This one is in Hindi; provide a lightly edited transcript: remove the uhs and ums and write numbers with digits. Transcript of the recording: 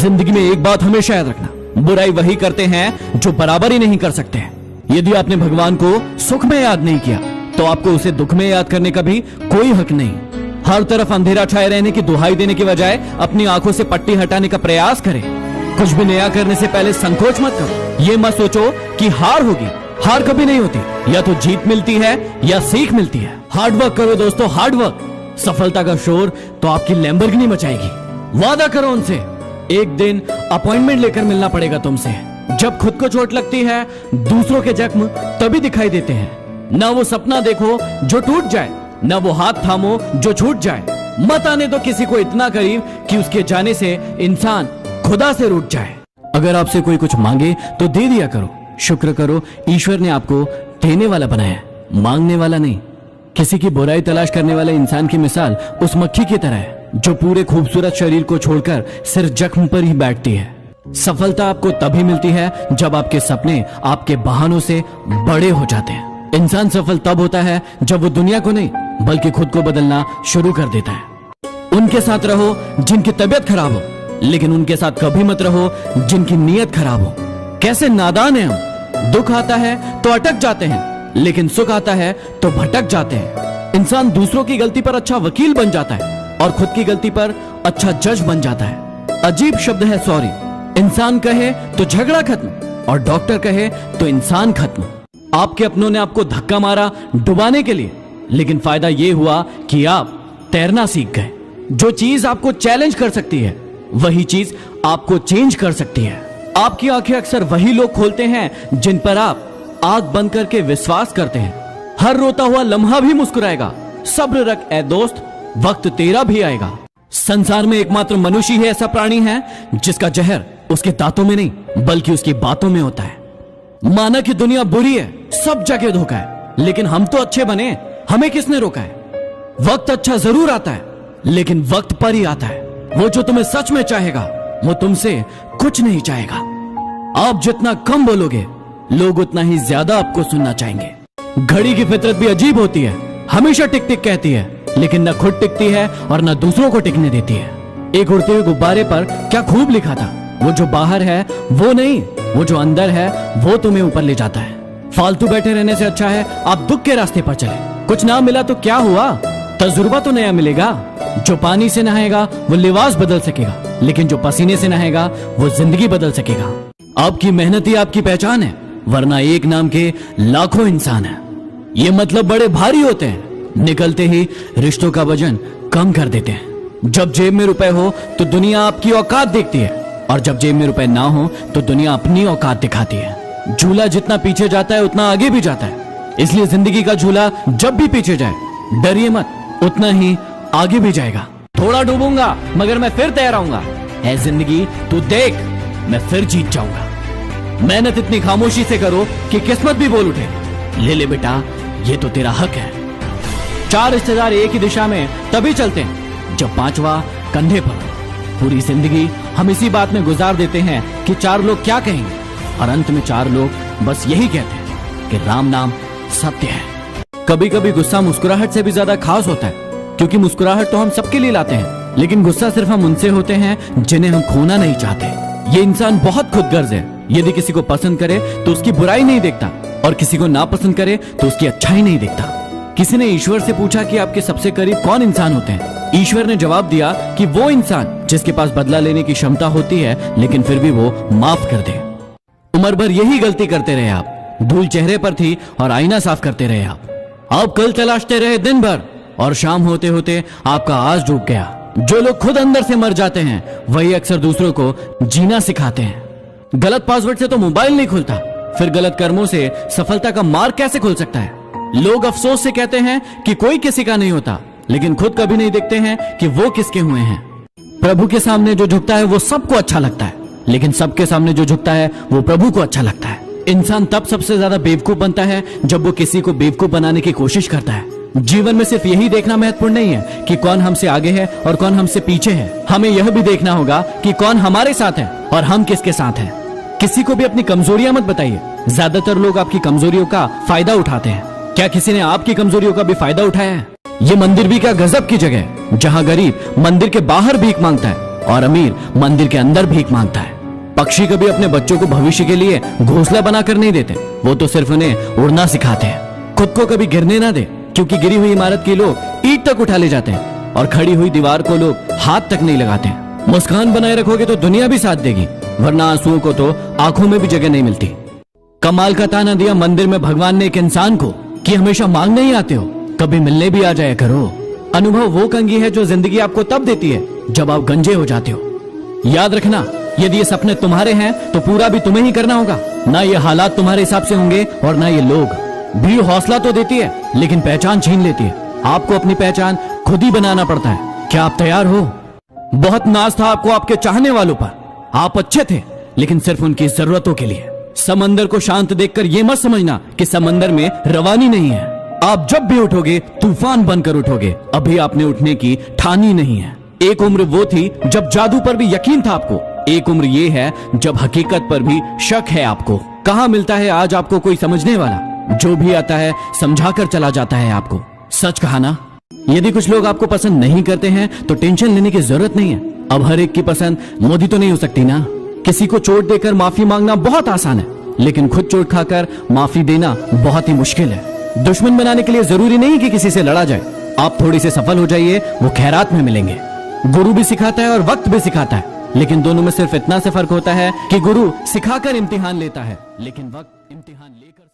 जिंदगी में एक बात हमेशा याद रखना, बुराई वही करते हैं जो बराबरी नहीं कर सकते हैं। यदि आपने भगवान को सुख में याद नहीं किया तो आपको उसे दुख में याद करने का भी कोई हक नहीं। हर तरफ अंधेरा छाए रहने की दुहाई देने की बजाय अपनी आंखों से पट्टी हटाने का प्रयास करें। कुछ भी नया करने से पहले संकोच मत करो। ये मत सोचो कि हार होगी, हार कभी नहीं होती, या तो जीत मिलती है या सीख मिलती है। हार्ड वर्क करो दोस्तों, हार्ड वर्क। सफलता का शोर तो आपकी लैम्बोर्गिनी मचाएगी। वादा करो उनसे, एक दिन अपॉइंटमेंट लेकर मिलना पड़ेगा तुमसे। जब खुद को चोट लगती है दूसरों के जख्म तभी दिखाई देते हैं। ना वो सपना देखो जो टूट जाए, ना वो हाथ थामो जो छूट जाए। मत आने दो किसी को इतना करीब कि उसके जाने से इंसान खुदा से रूठ जाए। अगर आपसे कोई कुछ मांगे तो दे दिया करो। शुक्र करो ईश्वर ने आपको देने वाला बनाया, मांगने वाला नहीं। किसी की बुराई तलाश करने वाले इंसान की मिसाल उस मक्खी की तरह है जो पूरे खूबसूरत शरीर को छोड़कर सिर्फ जख्म पर ही बैठती है। सफलता आपको तभी मिलती है जब आपके सपने आपके बहानों से बड़े हो जाते हैं। इंसान सफल तब होता है जब वो दुनिया को नहीं बल्कि खुद को बदलना शुरू कर देता है। उनके साथ रहो जिनकी तबीयत खराब हो, लेकिन उनके साथ कभी मत रहो जिनकी नीयत खराब हो। कैसे नादान हैं हम। दुख आता है तो अटक जाते हैं, लेकिन सुख आता है तो भटक जाते हैं। इंसान दूसरों की गलती पर अच्छा वकील बन जाता है और खुद की गलती पर अच्छा जज बन जाता है। अजीब शब्द है सॉरी। इंसान कहे तो झगड़ा खत्म और डॉक्टर कहे तो इंसान खत्म। आपके अपनों ने आपको धक्का मारा डुबाने के लिए, लेकिन फायदा यह हुआ कि आप तैरना सीख गए। जो चीज आपको चैलेंज कर सकती है वही चीज आपको चेंज कर सकती है। आपकी आंखें अक्सर वही लोग खोलते हैं जिन पर आप आंख बंद करके विश्वास करते हैं। हर रोता हुआ लम्हा भी मुस्कुराएगा। सब्र रख ए दोस्त, वक्त तेरा भी आएगा। संसार में एकमात्र मनुष्य ही ऐसा प्राणी है जिसका जहर उसके दांतों में नहीं बल्कि उसकी बातों में होता है। माना कि दुनिया बुरी है, सब जगह धोखा है, लेकिन हम तो अच्छे बने, हमें किसने रोका है। वक्त अच्छा जरूर आता है, लेकिन वक्त पर ही आता है। वो जो तुम्हें सच में चाहेगा वो तुमसे कुछ नहीं चाहेगा। आप जितना कम बोलोगे लोग उतना ही ज्यादा आपको सुनना चाहेंगे। घड़ी की फितरत भी अजीब होती है, हमेशा टिक टिक कहती है, लेकिन न खुद टिकती है और न दूसरों को टिकने देती है। एक उड़ते हुए गुब्बारे पर क्या खूब लिखा था, वो जो बाहर है वो नहीं, वो जो अंदर है वो तुम्हें ऊपर ले जाता है। फालतू बैठे रहने से अच्छा है आप दुख के रास्ते पर चले। कुछ ना मिला तो क्या हुआ, तजुर्बा तो नया मिलेगा। जो पानी से नहाएगा वो लिबास बदल सकेगा, लेकिन जो पसीने से नहाएगा वो जिंदगी बदल सकेगा। आपकी मेहनत ही आपकी पहचान है, वरना एक नाम के लाखों इंसान है। ये मतलब बड़े भारी होते हैं, निकलते ही रिश्तों का वजन कम कर देते हैं। जब जेब में रुपए हो तो दुनिया आपकी औकात देखती है, और जब जेब में रुपए ना हो तो दुनिया अपनी औकात दिखाती है। झूला जितना पीछे जाता है उतना आगे भी जाता है, इसलिए जिंदगी का झूला जब भी पीछे जाए डरिए मत, उतना ही आगे भी जाएगा। थोड़ा डूबूंगा मगर मैं फिर तैराऊंगा। है जिंदगी तू देख, मैं फिर जीत जाऊंगा। मेहनत इतनी खामोशी से करो कि किस्मत भी बोल उठे। ले ले बेटा, ये तो तेरा हक है। 4 रिश्तेदार एक ही दिशा में तभी चलते हैं जब 5वां कंधे पर। पूरी जिंदगी हम इसी बात में गुजार देते हैं कि 4 लोग क्या कहेंगे, और अंत में 4 लोग बस यही कहते हैं कि राम नाम सत्य है। कभी कभी गुस्सा मुस्कुराहट से भी ज्यादा खास होता है, क्योंकि मुस्कुराहट तो हम सबके लिए लाते हैं, लेकिन गुस्सा सिर्फ हम उनसे होते हैं जिन्हें हम खोना नहीं चाहते। ये इंसान बहुत खुदगर्ज है। यदि किसी को पसंद करे तो उसकी बुराई नहीं देखता, और किसी को नापसंद करे तो उसकी अच्छाई नहीं देखता। किसी ने ईश्वर से पूछा कि आपके सबसे करीब कौन इंसान होते हैं। ईश्वर ने जवाब दिया कि वो इंसान जिसके पास बदला लेने की क्षमता होती है लेकिन फिर भी वो माफ कर दे। उम्र भर यही गलती करते रहे आप, धूल चेहरे पर थी और आईना साफ करते रहे आप कल तलाशते रहे दिन भर, और शाम होते होते आपका आज डूब गया। जो लोग खुद अंदर से मर जाते हैं वही अक्सर दूसरों को जीना सिखाते हैं। गलत पासवर्ड से तो मोबाइल नहीं खुलता, फिर गलत कर्मों से सफलता का मार्ग कैसे खुल सकता है। लोग अफसोस से कहते हैं कि कोई किसी का नहीं होता, लेकिन खुद कभी नहीं देखते हैं कि वो किसके हुए हैं। प्रभु के सामने जो झुकता है वो सबको अच्छा लगता है, लेकिन सबके सामने जो झुकता है वो प्रभु को अच्छा लगता है। इंसान तब सबसे ज्यादा बेवकूफ बनता है जब वो किसी को बेवकूफ बनाने की कोशिश करता है। जीवन में सिर्फ यही देखना महत्वपूर्ण नहीं है कि कौन हमसे आगे है और कौन हमसे पीछे है, हमें यह भी देखना होगा कि कौन हमारे साथ है और हम किसके साथ हैं। किसी को भी अपनी कमजोरियां मत बताइए। ज्यादातर लोग आपकी कमजोरियों का फायदा उठाते हैं। क्या किसी ने आपकी कमजोरियों का भी फायदा उठाया है? ये मंदिर भी क्या गजब की जगह है, जहाँ गरीब मंदिर के बाहर भीख मांगता है और अमीर मंदिर के अंदर भीख मांगता है। पक्षी कभी अपने बच्चों को भविष्य के लिए घोंसला बनाकर नहीं देते, वो तो सिर्फ उन्हें उड़ना सिखाते हैं। खुद को कभी गिरने ना दे, क्योंकि गिरी हुई इमारत के लोग ईंट तक उठा ले जाते हैं और खड़ी हुई दीवार को लोग हाथ तक नहीं लगाते हैं। मुस्कान बनाए रखोगे तो दुनिया भी साथ देगी, वरना आंसुओं को तो आंखों में भी जगह नहीं मिलती। कमाल का ताना दिया मंदिर में भगवान ने एक इंसान को कि हमेशा मांगने ही आते हो, कभी मिलने भी आ जाया करो। अनुभव वो कंघी है जो जिंदगी आपको तब देती है जब आप गंजे हो जाते हो। याद रखना, यदि ये सपने तुम्हारे हैं तो पूरा भी तुम्हें ही करना होगा। ना ये हालात तुम्हारे हिसाब से होंगे और ना ये लोग। भीड़ हौसला तो देती है लेकिन पहचान छीन लेती है। आपको अपनी पहचान खुद ही बनाना पड़ता है। क्या आप तैयार हो? बहुत नाज था आपको आपके चाहने वालों पर। आप अच्छे थे लेकिन सिर्फ उनकी जरूरतों के लिए। समंदर को शांत देखकर यह मत समझना कि समंदर में रवानी नहीं है। आप जब भी उठोगे तूफान बनकर उठोगे। अभी आपने उठने की ठानी नहीं है। एक उम्र वो थी जब जादू पर भी यकीन था आपको, एक उम्र ये है जब हकीकत पर भी शक है आपको। कहां मिलता है आज आपको कोई समझने वाला? जो भी आता है समझाकर चला जाता है आपको। सच कहा ना? यदि कुछ लोग आपको पसंद नहीं करते हैं तो टेंशन लेने की जरूरत नहीं है। अब हर एक की पसंद मोदी तो नहीं हो सकती ना। किसी को चोट देकर माफी मांगना बहुत आसान है, लेकिन खुद चोट खाकर माफी देना बहुत ही मुश्किल है। दुश्मन बनाने के लिए जरूरी नहीं कि किसी से लड़ा जाए। आप थोड़ी से सफल हो जाइए, वो खैरात में मिलेंगे। गुरु भी सिखाता है और वक्त भी सिखाता है, लेकिन दोनों में सिर्फ इतना से फर्क होता है कि गुरु सिखाकर इम्तिहान लेता है, लेकिन वक्त इम्तिहान लेकर